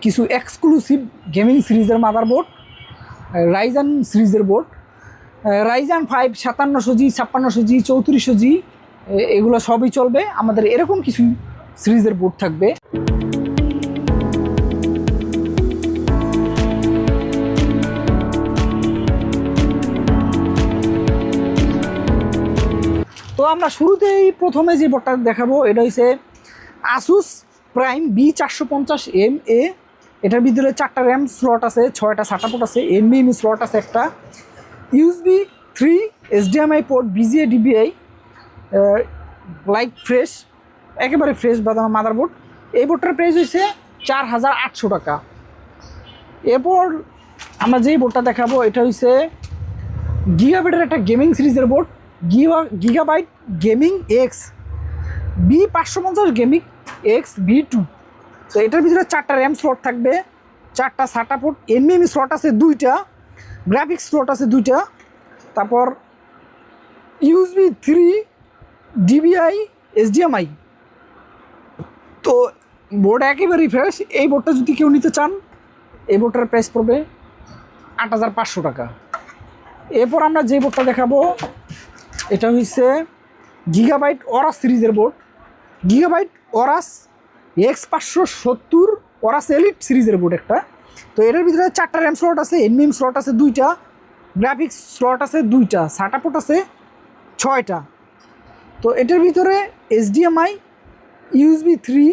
কিছু exclusive gaming সিরিজের motherboard, Ryzen সিরিজের board, Ryzen 5 5700G 5600G 3400G এগুলো সবই চলবে। আমাদের এরকম কিছু সিরিজের বোর্ড থাকবে। তো আমরা শুরুতেই প্রথমে যে বোর্ডটা দেখাবো এটা হচ্ছে আসুস প্রাইম B450MA। এটার ভিতরে 4টা র্যাম স্লট আছে, 6টা SATA পোর্ট আছে, NVMe স্লট আছে একটা, USB 3 HDMI port, BGA DPI, like fresh, একেবারে ফ্রেশ বাদাম মাদারবোর্ড। এই বোর্ডটার প্রাইস হচ্ছে 4800 টাকা। এরপর আমরা যেই বোর্ডটা দেখাবো এটা হচ্ছে গিগাবাইটের একটা গেমিং সিরিজের board, gigabyte gaming x B550 gaming x V2। তো এটার ভিতরে 4টা র্যাম স্লট থাকবে, 4টা SATA পোর্ট, NVMe স্লট আছে 2টা, গ্রাফিক্স স্লট আছে 2টা, তারপর USB 3 DPI HDMI। তো বোর্ড একেবারেই ফ্রেশ। এই বোর্ডটা যদি কেউ নিতে চান এই বোর্ডটার প্রাইস পড়বে 8500 টাকা। এরপর আমরা যে বোর্ডটা দেখাবো এটা হচ্ছে গিগাবাইট অরাস সিরিজের board, gigabyte Aorus X570 Aorus elite সিরিজের বোর্ড একটা। তো এটার ভিতরে 4টা র্যাম স্লট আছে, NVMe স্লট আছে 2টা, গ্রাফিক্স স্লট আছে 2টা, SATA পোর্ট আছে 6টা। তো এটার ভিতরে HDMI, USB 3,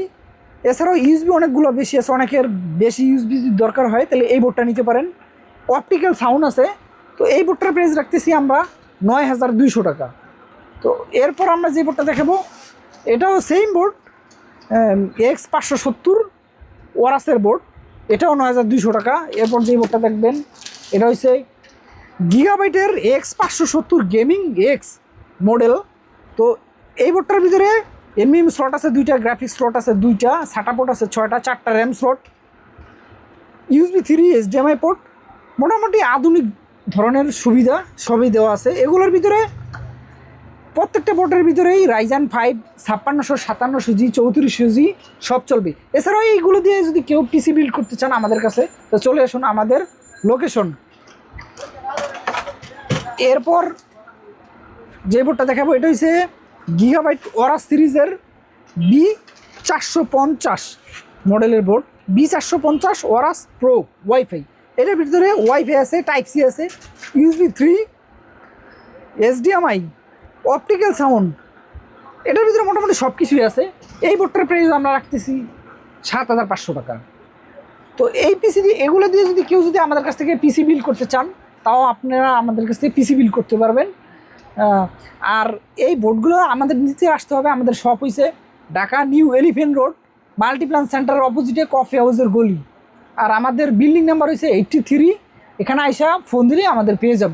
এছাড়াও USB অনেকগুলো বেশি আছে, অনেকের বেশি USB যদি দরকার হয় তাহলে এই বোর্ডটা নিতে পারেন। অপটিক্যাল সাউন্ড আছে। তো এই বোর্ডটার প্রাইস রাখতেছি আমরা 9200 টাকা। তো এরপর আমরা যে বোর্ডটা দেখাবো এটাও সেম বোর্ড, X570 ওয়ারাসের বোর্ড, এটাও 9200 টাকা। এরপর যে বোর্ডটা দেখবেন এটা হচ্ছে গিগাবাইটের X570 গেমিং এক্স মডেল। তো এই বোর্ডটার ভিতরে NVMe স্লট আছে 2টা, গ্রাফিক্স স্লট আছে 2টা, SATA পোর্ট আছে 6টা, 4টা RAM slot, USB 3 HDMI port, মোটামুটি আধুনিক ধরনের সুবিধা সবই দেওয়া আছে। এগুলোর ভিতরে প্রত্যেকটা বোর্ডের ভিতরেই রাইজান 5 5600 5700G 3400G সব চলবে। এছাড়াও এইগুলো দিয়ে যদি কেউ পিসি বিল্ড করতে চান আমাদের কাছে তো চলে আসুন আমাদের লোকেশন। এরপর যে বোর্ডটা দেখাবো এটা হচ্ছে গিগাবাইট অরাস সিরিজের B450 মডেলের board, B450 Aorus pro wifi. এটার ভিতরে ওয়াইফাই আছে, টাইপ সি আছে, USB 3, HDMI, অপটিক্যাল সাউন্ড, এটার ভিতরে মোটামুটি সব কিছুই আছে। এই বোর্ডটার প্রাইস আমরা রাখতেছি 7500 টাকা। তো এই পিসি দিয়ে এগুলো দিয়ে যদি কেউ যদি আমাদের কাছ থেকে পিসি বিল্ড করতে চান তাও আপনারা আমাদের কাছ থেকে পিসি বিল্ড করতে পারবেন। আর এই বোর্ডগুলো আমাদের নিচে আসতে হবে। আমাদের শপ হয়েছে Dhaka new elephant road, Multiplan সেন্টারের অপোজিটে কফি হাউসের গলি। আর আমাদের বিল্ডিং নাম্বার হয়েছে 83। এখানে আইসা ফোন দিলে আমাদের পেয়ে যাবে।